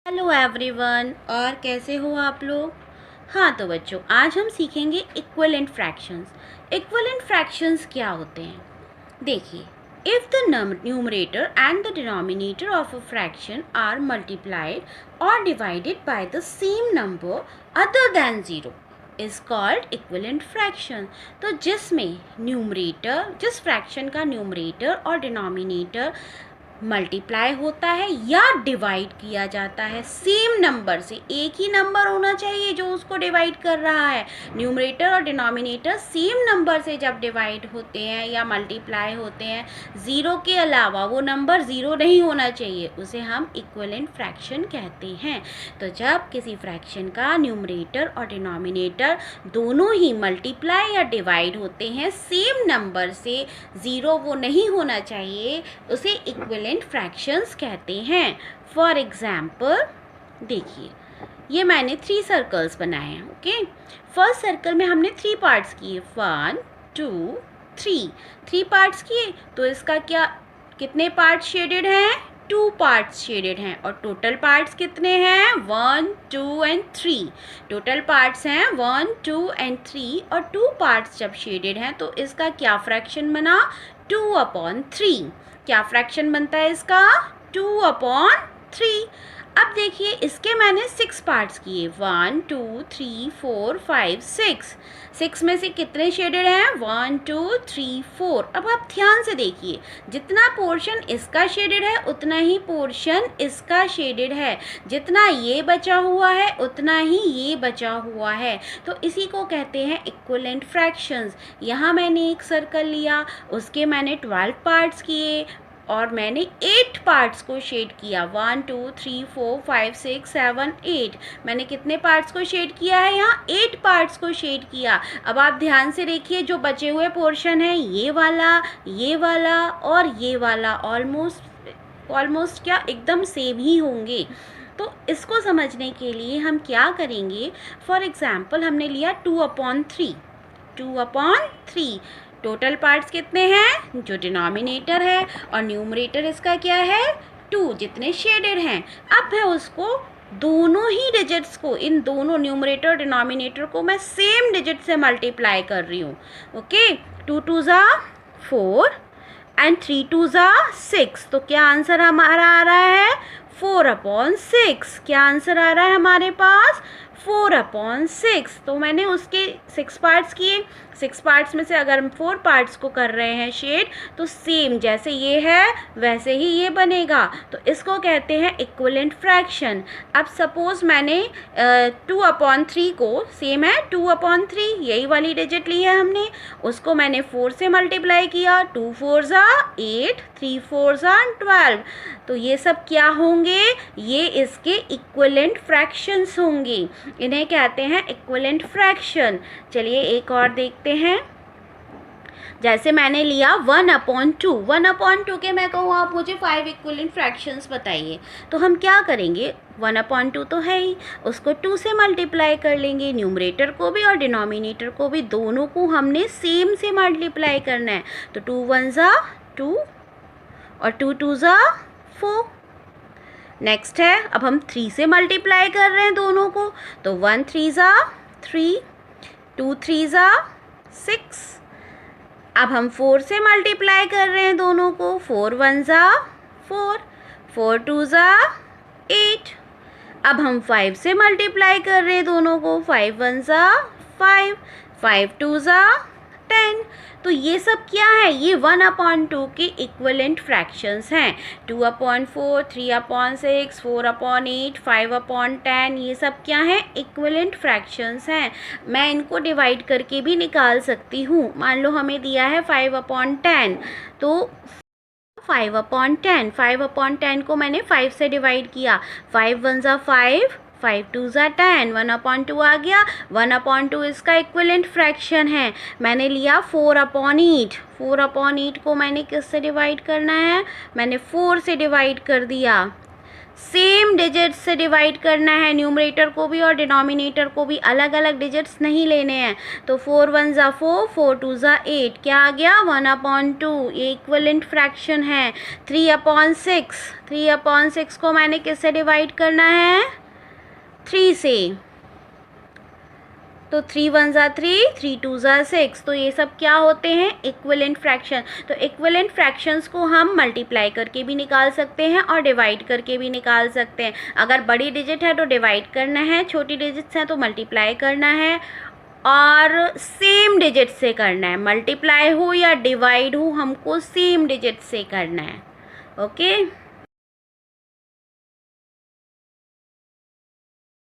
Hello everyone, और कैसे हो आप लोग। हाँ तो बच्चों, आज हम सीखेंगे इक्विवेलेंट फ्रैक्शंस। इक्विवेलेंट फ्रैक्शंस क्या होते हैं? देखिए, if the numerator and the denominator of a fraction are multiplied और divided by the same number other than zero is called equivalent fraction. तो जिस फ्रैक्शन का न्यूमरेटर और डिनोमिनेटर मल्टीप्लाई होता है या डिवाइड किया जाता है सेम नंबर से, एक ही नंबर होना चाहिए जो उसको डिवाइड कर रहा है। न्यूमरेटर और डिनोमिनेटर सेम नंबर से जब डिवाइड होते हैं या मल्टीप्लाई होते हैं, ज़ीरो के अलावा वो नंबर ज़ीरो नहीं होना चाहिए, उसे हम इक्विवेलेंट फ्रैक्शन कहते हैं। तो जब किसी फ्रैक्शन का न्यूमरेटर और डिनोमिनेटर दोनों ही मल्टीप्लाई या डिवाइड होते हैं सेम नंबर से, ज़ीरो वो नहीं होना चाहिए, उसे इक्विवेलेंट फ्रैक्शंस कहते हैं। फॉर एग्जाम्पल देखिए, ये मैंने 3 सर्कल्स बनाए हैं। ओके, फर्स्ट सर्कल में हमने 3 पार्ट्स किए, 1 2 3, 3 पार्ट्स किए। तो इसका कितने पार्ट्स शेडेड हैं? 2 पार्ट्स शेडेड हैं। और टोटल पार्ट्स कितने हैं? 1 2 एंड 3। टोटल पार्ट्स हैं 1 2 एंड 3, और 2 पार्ट्स जब शेडेड हैं तो इसका क्या फ्रैक्शन बना? 2/3। क्या फ्रैक्शन बनता है इसका? 2/3। अब देखिए, इसके मैंने 6 पार्ट्स किए, 1 2 3 4 5 6। 6 में से कितने शेडेड हैं? 1 2 3 4। अब आप ध्यान से देखिए, जितना पोर्शन इसका शेडेड है उतना ही पोर्शन इसका शेडेड है, जितना ये बचा हुआ है उतना ही ये बचा हुआ है। तो इसी को कहते हैं इक्विवेलेंट फ्रैक्शंस। यहाँ मैंने एक सर्कल लिया, उसके मैंने 12 पार्ट्स किए और मैंने 8 पार्ट्स को शेड किया, 1 2 3 4 5 6 7 8। मैंने कितने पार्ट्स को शेड किया है? यहाँ 8 पार्ट्स को शेड किया। अब आप ध्यान से देखिए, जो बचे हुए पोर्शन है ये वाला और ये वाला ऑलमोस्ट क्या एकदम सेम ही होंगे। तो इसको समझने के लिए हम क्या करेंगे? फॉर एग्जाम्पल हमने लिया 2/3। टोटल पार्ट्स कितने हैं? जो डिनोमिनेटर है और न्यूमरेटर इसका क्या है? 2, जितने शेडेड हैं। अब मैं उसको दोनों ही डिजिट्स को, इन दोनों न्यूमरेटर और डिनोमिनेटर को मैं सेम डिजिट से मल्टीप्लाई कर रही हूँ। ओके, 2 2 ज़ा 4 एंड 3 2 ज़ा 6। तो क्या आंसर हमारा आ रहा है? 4/6। क्या आंसर आ रहा है हमारे पास? 4/6। तो मैंने उसके 6 पार्ट्स किए। 6 पार्ट्स में से अगर हम 4 पार्ट्स को कर रहे हैं शेड, तो सेम जैसे ये है वैसे ही ये बनेगा। तो इसको कहते हैं इक्विवेलेंट फ्रैक्शन। अब सपोज मैंने 2/3 को, सेम है 2/3, यही वाली डिजिट ली है हमने, उसको मैंने 4 से मल्टीप्लाई किया, 2 4 ज़ा 8, 3 4 ज़ा 12। तो ये सब क्या होंगे? ये इसके इक्विवेलेंट फ्रैक्शंस होंगे। इन्हें कहते हैं इक्विवेलेंट फ्रैक्शन। चलिए एक और देखते हैं। जैसे मैंने लिया 1/2 के मैं कहूँ आप मुझे 5 इक्विवेलेंट फ्रैक्शंस बताइए, तो हम क्या करेंगे? 1/2 तो है ही, उसको 2 से मल्टीप्लाई कर लेंगे, न्यूमरेटर को भी और डिनोमिनेटर को भी, दोनों को हमने सेम से मल्टीप्लाई करना है। तो 2 1 ज़ा 2 और 2 2 ज़ा 4। नेक्स्ट है, अब हम 3 से मल्टीप्लाई कर रहे हैं दोनों को, तो 1 3 ज़ा 3, 2 3 ज़ा 6। अब हम 4 से मल्टीप्लाई कर रहे हैं दोनों को, 4 1 ज़ा 4, 4 2 ज़ा 8। अब हम 5 से मल्टीप्लाई कर रहे हैं दोनों को, 5 1 ज़ा 5, 5 2 ज़ा 10। तो ये सब क्या है? ये 1/2 के इक्विवेलेंट फ्रैक्शंस हैं। 2/4, 3/6, 4/8, 5/10, ये सब क्या है? इक्विवेलेंट फ्रैक्शंस हैं। मैं इनको डिवाइड करके भी निकाल सकती हूँ। मान लो हमें दिया है 5/10, तो 5/10 को मैंने 5 से डिवाइड किया, 5 1 ज़ा 5, 5 2 ज़ा 10, 1/2 आ गया। 1/2 इसका इक्विवेलेंट फ्रैक्शन है। मैंने लिया 4/8। 4/8 को मैंने किससे डिवाइड करना है? मैंने 4 से डिवाइड कर दिया। सेम डिजिट्स से डिवाइड करना है, न्यूमरेटर को भी और डिनोमिनेटर को भी, अलग अलग डिजिट्स नहीं लेने हैं। तो 4 1 ज़ा 4, 4 2 ज़ा 8, क्या आ गया 1/2, ये इक्विवेलेंट फ्रैक्शन है। 3/6, 3/6 को मैंने किससे डिवाइड करना है, 3 से, तो 3 1 ज़ा 3, 3 2 ज़ा 6, तो ये सब क्या होते हैं, इक्विवेलेंट फ्रैक्शन। तो इक्विवेलेंट फ्रैक्शंस को हम मल्टीप्लाई करके भी निकाल सकते हैं और डिवाइड करके भी निकाल सकते हैं। अगर बड़ी डिजिट है तो डिवाइड करना है, छोटी डिजिट्स हैं तो मल्टीप्लाई करना है, और सेम डिजिट से करना है। मल्टीप्लाई हो या डिवाइड हो, हमको सेम डिजिट से करना है। ओके।